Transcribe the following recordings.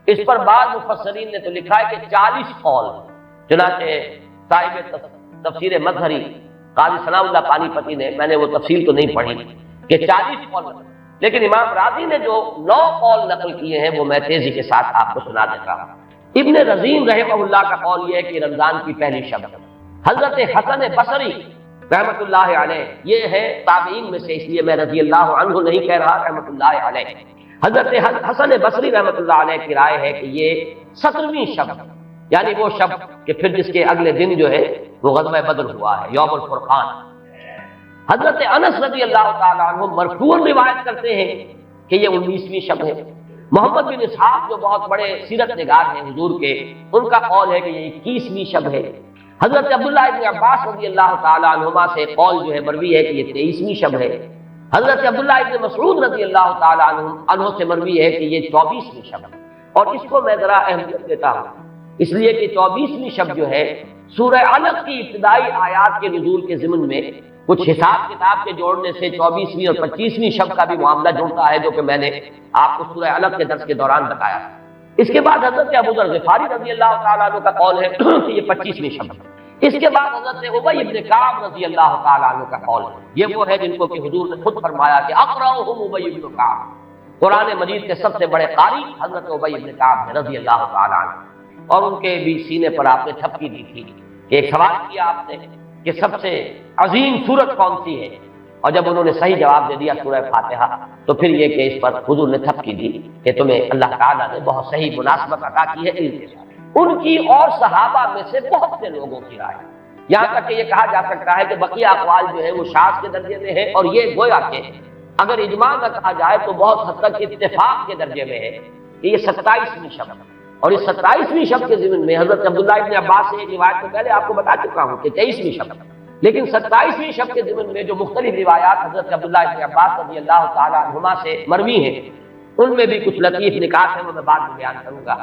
اس پر بعض مفسرین نے تو لکھا ہے کہ 40 قول، چنانچہ صاحب تفسیر مظہری قاضی ثناء اللہ پانی پتی نے، میں نے وہ تفصیل تو نہیں پڑھی کہ 40 قول، لیکن امام راضی نے جو 9 قول نقل کیے ہیں وہ میں تیزی کے ساتھ آپ کو سنا دیتا ہوں۔ ابن رزین رحمہ اللہ کا قول یہ ہے کہ رمضان کی پہلی شب۔ حضرت حسن بصری رحمۃ اللہ علیہ، یہ ہے تابعین میں سے، اس لیے میں رضی اللہ عنہ نہیں کہہ رہا، رحمۃ اللہ علیہ، حضرت حسن بصری رحمۃ اللہ علیہ کی رائے ہے کہ یہ 17ویں شب، یعنی وہ شب کہ پھر جس کے اگلے دن جو ہے وہ غزوہ بدر ہوا ہے، یوم الفرقان۔ حضرت انس رضی اللہ تعالیٰ عنہ مرفوعاً روایت کرتے ہیں کہ یہ 19ویں شب ہے۔ محمد بن اسحاق جو بہت بڑے سیرت نگار ہیں حضور کے، ان کا قول ہے کہ یہ 21ویں شب ہے۔ حضرت عبداللہ ابن عباس رضی اللہ تعالیٰ عنہما سے قول جو ہے مروی ہے کہ یہ 23ویں شب ہے۔ حضرت عبداللہ ابن مسعود رضی اللہ تعالیٰ عنہ سے مروی ہے کہ یہ 24ویں شب ہے۔ اور اس کو میں ذرا اہمیت دیتا ہوں اس لیے کہ 24ویں شب جو ہے سورہ علق کی ابتدائی آیات کے نزول کے ضمن میں کچھ حساب کتاب کے جوڑنے سے 24ویں اور 25ویں شب کا بھی معاملہ جڑتا ہے، جو کہ میں نے آپ کو سورہ علق کے درس کے دوران بتایا۔ اس کے بعد حضرت ابو ذر غفاری رضی اللہ تعالیٰ عنہ کا قول ہے کہ یہ 25ویں شب ہے۔ اس کے بعد حضرت ابی بن کعب رضی اللہ تعالیٰ عنہ کا قول ہے، یہ وہ ہے جن کو کہ حضور نے خود فرمایا کہ اقرأہم ابی بن کعب، قرآن مجید کے سب سے بڑے قاری حضرت ابی بن کعب ہیں رضی اللہ تعالیٰ عنہ۔ اور ان کے بھی سینے پر آپ نے تھپکی دی تھی کہ ایک سوال کیا آپ نے کہ سب سے عظیم سورت کون سی ہے، اور جب انہوں نے صحیح جواب دے دیا سورہ فاتحہ، تو پھر یہ کہ اس پر حضور نے تھپکی دی کہ تمہیں اللہ تعالیٰ نے بہت صحیح مناسبت عطا کی ہے علم کے ساتھ۔ ان کی اور صحابہ میں سے بہت سے لوگوں کی رائے، یہاں تک کہ یہ کہا جا سکتا ہے کہ بقیہ اقوال جو ہے وہ شاذ کے درجے میں ہے، اور یہ گویا کہ اگر اجماع نہ کہا جائے تو بہت حد تک اتفاق کے درجے میں ہے کہ یہ 27ویں شب ہے۔ اور اس 27ویں شب کے ضمن میں حضرت عبداللہ ابن عباس سے ایک روایت تو پہلے آپ کو بتا چکا ہوں کہ 23ویں شب، لیکن 27ویں شب کے ضمن میں جو مختلف روایات حضرت عبداللہ ابن عباس رضی اللہ تعالیٰ عنہما سے مروی ہیں، ان میں بھی کچھ لطیف نکات ہیں، وہ میں بعد میں بیان کروں گا۔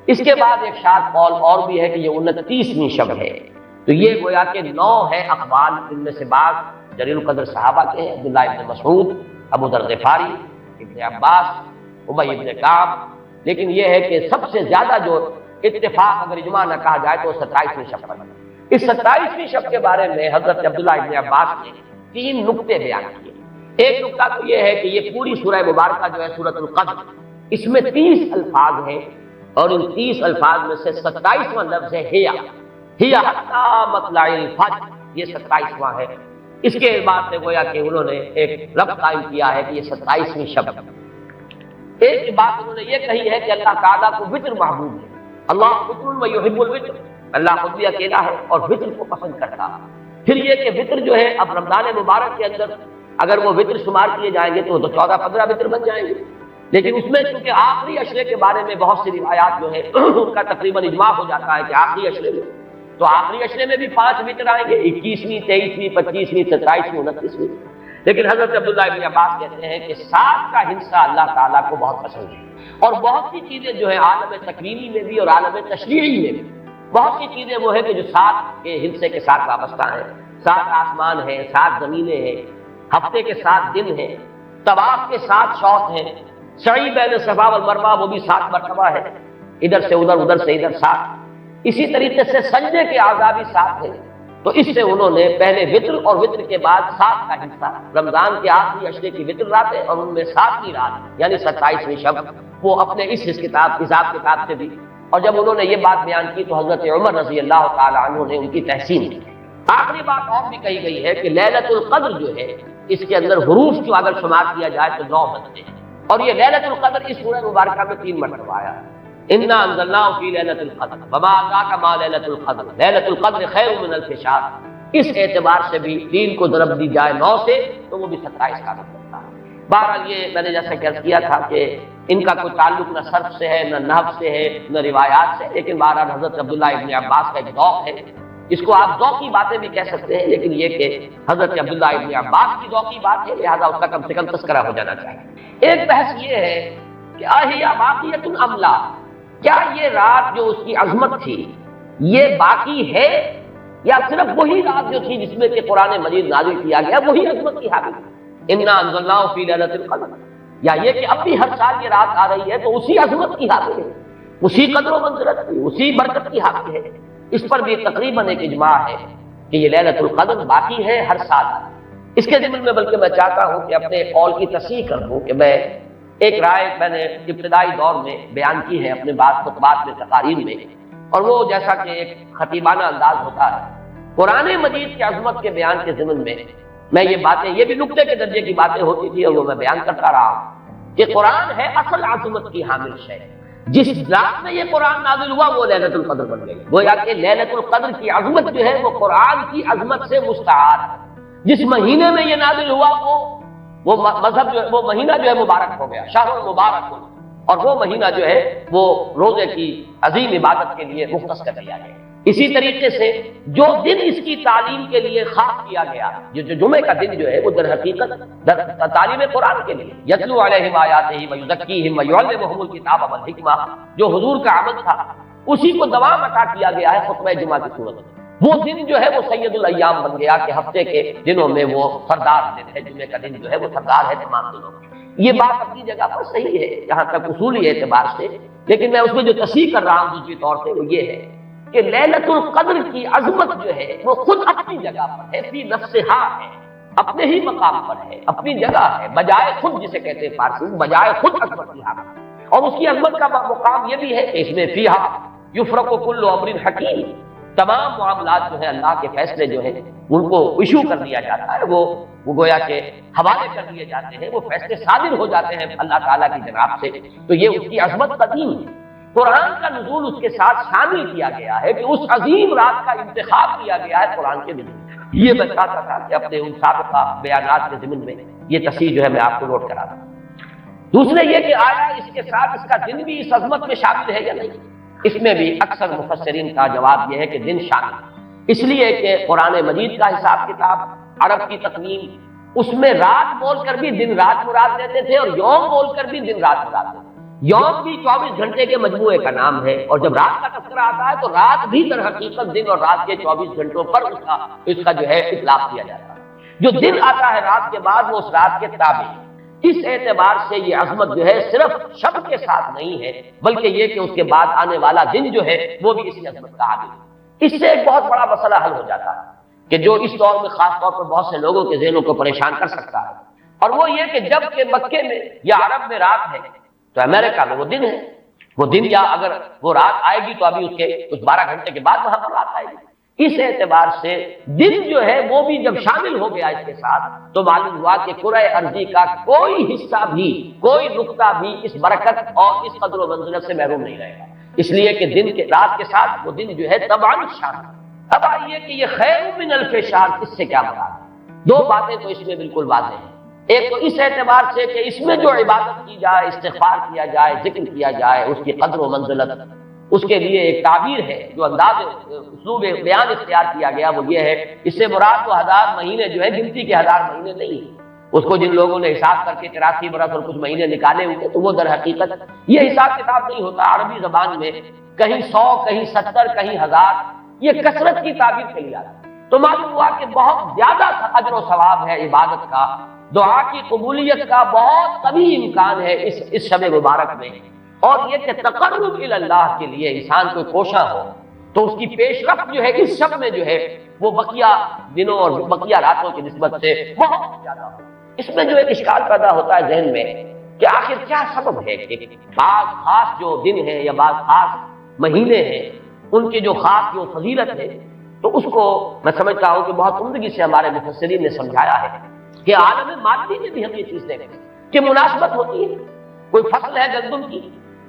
اس کے بعد ایک شاذ قول اور بھی ہے کہ یہ 29ویں شب ہے۔ تو یہ گویا کہ 9 ہے اقوال، ان میں سے بعض جلیل القدر صحابہ کے ہیں، عبداللہ ابن مسعود، ابو ذر غفاری، ابن عباس، ابی ابن کعب، لیکن یہ ہے کہ سب سے زیادہ جو اتفاق اگر اجماع نہ کہا جائے تو 27ویں شب پر۔ اس 27ویں شب کے بارے میں حضرت عبداللہ ابن عباس نے 3 نقطے بیان کیے۔ ایک نقطہ تو یہ ہے کہ یہ پوری سورہ مبارکہ جو ہے سورۃ القدر، اس میں 30 الفاظ ہیں، اور ان 30 الفاظ میں سے 27واں لفظ ہے ہی حتی مطلع الفجر، یہ 27واں ہے۔ اس کے بعد سے گویا کہ انہوں نے ایک ربط قائم کیا ہے کہ یہ 27ویں شب ہے۔ ایک بات انہوں نے یہ کہی ہے کہ اللہ تعالیٰ کو وطر محبوب ہے، اللہ وطر و یحب الوطر، اللہ خود بھی اکیلا ہے اور وطر کو پسند کرتا ہے۔ پھر یہ کہ وطر جو ہے اب رمضان مبارک کے اندر اگر وہ وطر شمار کیے جائیں گے تو 14-15 وطر بن جائیں گے، لیکن اس میں چونکہ آخری عشرے کے بارے میں بہت سی روایات جو ہے ان کا تقریباً اجماع ہو جاتا ہے کہ آخری عشرے میں، تو آخری عشرے میں بھی 5 وطر آئیں گے، 21ویں، 23ویں، 25ویں، 27ویں، 29ویں۔ لیکن حضرت عبداللہ ابن عباس کہتے ہیں کہ 7 کا حصہ اللہ تعالیٰ کو بہت پسند ہے، اور بہت سی چیزیں جو ہے عالم تکوینی میں بھی اور عالم تشریعی میں بھی بہت سی چیزیں وہ ہے کہ جو 7 کے حصے کے ساتھ وابستہ ہیں۔ 7 آسمان ہیں، 7 زمینیں ہیں، ہفتے کے 7 دن ہیں، طواف کے 7 شوط ہیں، سعی بین صفا والمروہ وہ بھی 7 مرتبہ ہے، ادھر سے ادھر، ادھر سے ادھر 7۔ اسی طریقے سے سجدے کے اعضاء بھی 7 ہیں، تو اس سے انہوں نے پہلے وطر اور وطر کے بعد 7 کا حصہ، رمضان کے آخری عشرے کی وطر راتیں اور ان میں 7ویں رات یعنی 27ویں شب، وہ اپنے اس حساب کتاب سے بھی۔ اور جب انہوں نے یہ بات بیان کی تو حضرت عمر رضی اللہ تعالیٰ عنہ نے ان کی تحسین کی۔ آخری بات اور بھی کہی گئی ہے کہ لیلۃ القدر جو ہے اس کے اندر حروف جو اگر شمار کیا جائے تو 9 بنتے ہیں، اور یہ لیلۃ القدر اس سورہ مبارکہ میں 3 مرتبہ آیا ہے۔ انا انزلناه فی لیلۃ القدر وما ادراک ما لیلۃ القدر لیلۃ القدر خیر من الف شہر۔ اس اعتبار سے بھی 3 کو ضرب دی جائے 9 سے تو وہ بھی 27 کا بنتا ہے۔ بہرحال یہ میں نے جیسا کہ عرض کیا تھا کہ ان کا کوئی تعلق نہ صرف سے ہے، نہ نحو سے ہے، نہ روایات سے، لیکن بہرحال حضرت عبداللہ ابن عباس کا ایک ذوق ہے، اس کو آپ ذوقی باتیں بھی کہہ سکتے ہیں، لیکن یہ کہ حضرت عبداللہ ابن عباس کی ذوقی بات ہے، لہذا اس کا کم سے کم تذکرہ ہو جانا چاہیے۔ ایک بحث یہ ہے کہ اہیا باقیۃ ام لا، کیا یہ رات جو اس کی عظمت تھی یہ باقی ہے، یا صرف وہی رات جو تھی جس میں کہ قرآن مجید نازل کیا گیا وہی عظمت کی حامل ہے؟ انا انزلناہ فی لیلۃ القدر، یا یہ کہ اب بھی ہر سال یہ رات آ رہی ہے تو اسی عظمت کی حامل ہے؟ اسی قدر و منزلت کی، اسی برکت کی حامل ہے۔ اس پر بھی تقریباً ایک اجماع ہے کہ یہ لیلۃ القدر باقی ہے ہر سال۔ اس کے ضمن میں بلکہ میں چاہتا ہوں کہ اپنے قول کی تصحیح کر دوں کہ میں ایک رائے میں نے ابتدائی دور میں بیان کی ہے اپنے بعض خطبات میں، تقاریر میں، اور وہ جیسا کہ ایک خطیبانہ انداز ہوتا ہے، قرآن مجید کی عظمت کے بیان کے ضمن میں یہ باتیں، یہ بھی نقطے کے درجے کی باتیں ہوتی تھی اور وہ میں بیان کرتا رہا ہوں کہ قرآن ہے اصل عظمت کی حامل شے۔ جس رات میں یہ قرآن نازل ہوا وہ لیلۃ القدر بن گئی، گویا کہ لیلۃ القدر کی عظمت جو ہے وہ قرآن کی عظمت سے مستعار ہے۔ جس مہینے میں یہ نازل ہوا وہ مذہب جو ہے، وہ مہینہ جو ہے مبارک ہو گیا، شہر مبارک، اور وہ مہینہ جو ہے وہ روزے کی عظیم عبادت کے لیے مختص کر دیا گیا۔ اسی طریقے سے جو دن اس کی تعلیم کے لیے خاص کیا گیا، جو جمعے کا دن جو ہے وہ در حقیقت تعلیم قرآن کے لیے، یتلو علیہم آیاتہ ویزکیہم ویعلمہم الکتاب والحکمہ، جو حضور کا عمل تھا اسی کو دوام عطا کیا گیا ہے خطبہ جمعہ کی صورت میں۔ وہ دن جو ہے وہ سید الایام بن گیا کہ ہفتے کے دنوں میں وہ سردار دن ہے، جمعے کا دن جو ہے وہ سردار ہے تمام دنوں میں۔ یہ بات اپنی جگہ پر صحیح ہے جہاں تک اصولی اعتبار سے، لیکن میں اس میں جو تصحیح کر رہا ہوں دوسری طور سے وہ یہ ہے کہ لیلۃ القدر کی عظمت جو ہے وہ خود اپنی جگہ پر ہے، فی نفسہا ہے، اپنے ہی مقام پر ہے، اپنی جگہ ہے، بجائے خود، جسے کہتے ہیں فارسی میں بجائے خود عظمت کی حامل۔ اور اس کی عظمت کا مقام یہ بھی ہے کہ اس میں فیہا یفرق کل امر حکیم، تمام معاملات جو ہے اللہ کے فیصلے جو ہیں ان کو ایشو کر دیا جاتا ہے، وہ گویا کہ حوالے کر دیے جاتے ہیں، وہ فیصلے صادر ہو جاتے ہیں اللہ تعالیٰ کی جناب سے۔ تو یہ اس کی عظمت قدیم ہے۔ قرآن کا نزول اس کے ساتھ شامل کیا گیا ہے کہ اس عظیم رات کا انتخاب کیا گیا ہے قرآن کے ضمن میں۔ یہ میں چاہتا تھا کہ اپنے ان سابقہ بیانات کے ضمن میں یہ تصحیح جو ہے میں آپ کو نوٹ کرا دوں۔ دوسرے یہ کہ آیا اس کے ساتھ اس کا دن بھی اس عظمت میں شامل ہے یا نہیں؟ اس میں بھی اکثر مفسرین کا جواب یہ ہے کہ دن شامل ہے، اس لیے کہ قرآن مجید کا حساب کتاب، عرب کی تقویم، اس میں رات بول کر بھی دن رات مراد لیتے تھے اور یوم بول کر بھی دن رات مراد لیتے تھے۔ یوم بھی 24 گھنٹے کے مجموعے کا نام ہے، اور جب رات کا تذکرہ آتا ہے تو رات بھی در حقیقت دن اور رات کے 24 گھنٹوں پر اس کا جو ہے اطلاق کیا جاتا ہے۔ جو دن آتا ہے رات کے بعد وہ اس رات کے تابع ہے۔ اس اعتبار سے یہ عظمت جو ہے صرف شب کے ساتھ نہیں ہے، بلکہ یہ کہ اس کے بعد آنے والا دن جو ہے وہ بھی اسی عظمت کا حامل ہے۔ اس سے ایک بہت بڑا مسئلہ حل ہو جاتا ہے کہ جو اس دور میں خاص طور پر بہت سے لوگوں کے ذہنوں کو پریشان کر سکتا ہے، اور وہ یہ کہ جب کہ مکے میں یا عرب میں رات ہے تو امریکہ میں وہ دن ہے، وہ دن یا اگر وہ رات آئے گی تو ابھی اس کے کچھ 12 گھنٹے کے بعد وہاں پر رات آئے گی۔ اس اعتبار سے دن جو ہے وہ بھی جب شامل ہو گیا اس کے ساتھ تو معلوم ہوا کہ کرۂ ارضی کا کوئی حصہ بھی، کوئی نقطہ بھی اس برکت اور اس قدر و منزلت سے محروم نہیں رہے گا، اس لیے کہ دن کے رات کے ساتھ وہ دن جو ہے طبعاً شامل۔ اب آئیے کہ یہ خیر من الف شہر اس سے کیا مراد ہے؟ دو باتیں تو اس میں بالکل واضح ہیں۔ ایک تو اس اعتبار سے کہ اس میں جو عبادت کی جائے، استغفار کیا جائے، ذکر کیا جائے، اس کی قدر و منزلت، اس کے لیے ایک تعبیر ہے، جو انداز اسلوب بیان اختیار کیا گیا وہ یہ ہے، اس سے مراد تو 1000 مہینے جو ہے گنتی کے 1000 مہینے نہیں ہیں، اس کو جن لوگوں نے حساب کر کے 83 برس اور کچھ مہینے نکالے ہوئے تو وہ در حقیقت یہ حساب کتاب نہیں ہوتا۔ عربی زبان میں کہیں 100، کہیں 70، کہیں 1000، یہ کثرت کی تعبیر کے لیے آتا ہے۔ تو معلوم ہوا کہ بہت زیادہ اجر و ثواب ہے عبادت کا، دعا کی قبولیت کا بہت قوی امکان ہے اس شب مبارک میں، اور یہ کہ تقرب الی اللہ کے لیے انسان کو کوشاں ہو تو اس کی پیش رفت جو ہے اس شب میں جو ہے وہ بقیہ دنوں اور بقیہ راتوں کی نسبت سے بہت زیادہ ہو۔ اس میں جو ایک اشکال پیدا ہوتا ہے ذہن میں کہ آخر کیا سبب ہے کہ بعض خاص جو دن ہے یا بعض خاص مہینے ہیں ان کی جو خاص جو فضیلت ہے، تو اس کو میں سمجھتا ہوں کہ بہت عمدگی سے ہمارے مفسرین نے سمجھایا ہے کہ عالم مادی میں بھی ہم یہ چیز دیکھیں کہ مناسبت ہوتی ہے۔ کوئی فصل ہے گندم کی،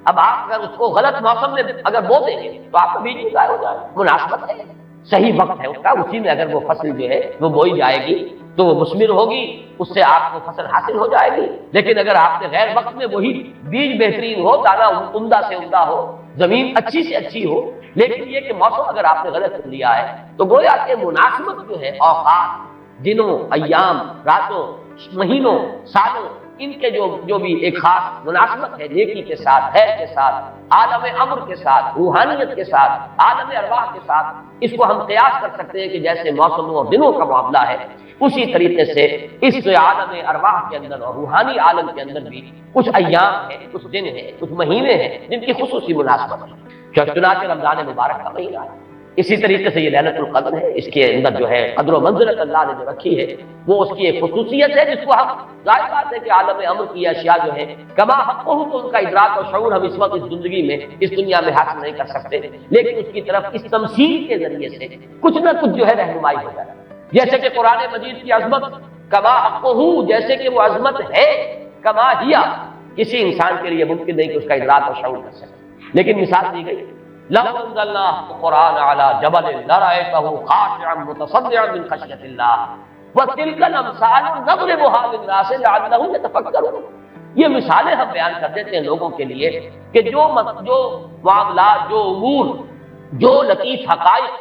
اب آپ اگر اس کو غلط موسم میں اگر بو دیں گے تو آپ کا بیج بھی ضائع ہو جائے گا۔ مناسبت ہے، صحیح وقت ہے اس کا، اسی میں اگر وہ فصل جو ہے وہ بوئی جائے گی تو وہ مثمر ہوگی، اس سے آپ کو فصل حاصل ہو جائے گی۔ لیکن اگر آپ نے غیر وقت میں وہی بیج بہترین ہو، دانا عمدہ سے عمدہ ہو، زمین اچھی سے اچھی ہو، لیکن یہ کہ موسم اگر آپ نے غلط کر لیا ہے تو گویا کہ مناسبت جو ہے اوقات، دنوں، ایام، راتوں، مہینوں، سالوں، ان کے جو بھی ایک خاص مناسبت ہے نیکی کے ساتھ، خیر کے ساتھ، عالم امر کے ساتھ، روحانیت کے ساتھ، عالم ارواح کے ساتھ، اس کو ہم قیاس کر سکتے ہیں کہ جیسے موسموں اور دنوں کا معاملہ ہے، اسی طریقے سے اس عالم ارواح کے اندر اور روحانی عالم کے اندر بھی کچھ ایام ہیں، کچھ دن ہیں، کچھ مہینے ہیں جن کی خصوصی مناسبت ہے۔ چنانچہ رمضان مبارک کا مہینہ ہے، اسی طریقے سے یہ ليلۃ القدر ہے، اس کے اندر جو ہے قدر و منزلت اللہ نے جو رکھی ہے وہ اس کی ایک خصوصیت ہے جس کو ہم ظاہر بات ہے کہ عالم امر کی اشیاء جو ہیں کما حقہ تو ان کا ادراک اور شعور ہم اس وقت اس زندگی میں اس دنیا میں حاصل نہیں کر سکتے، لیکن اس کی طرف اس تمثیل کے ذریعے سے کچھ نہ کچھ جو ہے رہنمائی ہو جاتی ہے۔ جیسے کہ قرآن مجید کی عظمت کما حقہ، جیسے کہ وہ عظمت ہے، کما ہیا کسی انسان کے لیے ممکن نہیں کہ اس کا ادراک اور شعور کر سکے، لیکن مثال دی گئی لو انزلنا القرآن على جبل لرأيته خاشعا متصدعا من خشية الله وتلك الامثال نضربها للناس لعلهم يتفكرون۔ یہ مثالیں ہم بیان کر دیتے ہیں لوگوں کے لیے کہ جو معاملات، جو امور، جو لطیف حقائق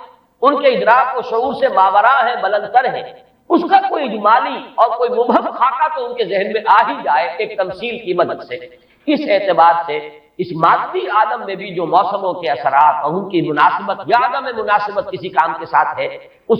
ان کے ادراک و شعور سے ماوراء ہیں، بلندتر ہیں، اس کا کوئی اجمالی اور کوئی مبہم خاکہ تو ان کے ذہن میں آ ہی جائے ایک تمثیل کی مدد سے۔ اس اعتبار سے اس مادی عالم میں بھی جو موسموں کے اثرات اور ان کی مناسبت یا عدم مناسبت کسی کام کے ساتھ ہے، اس کے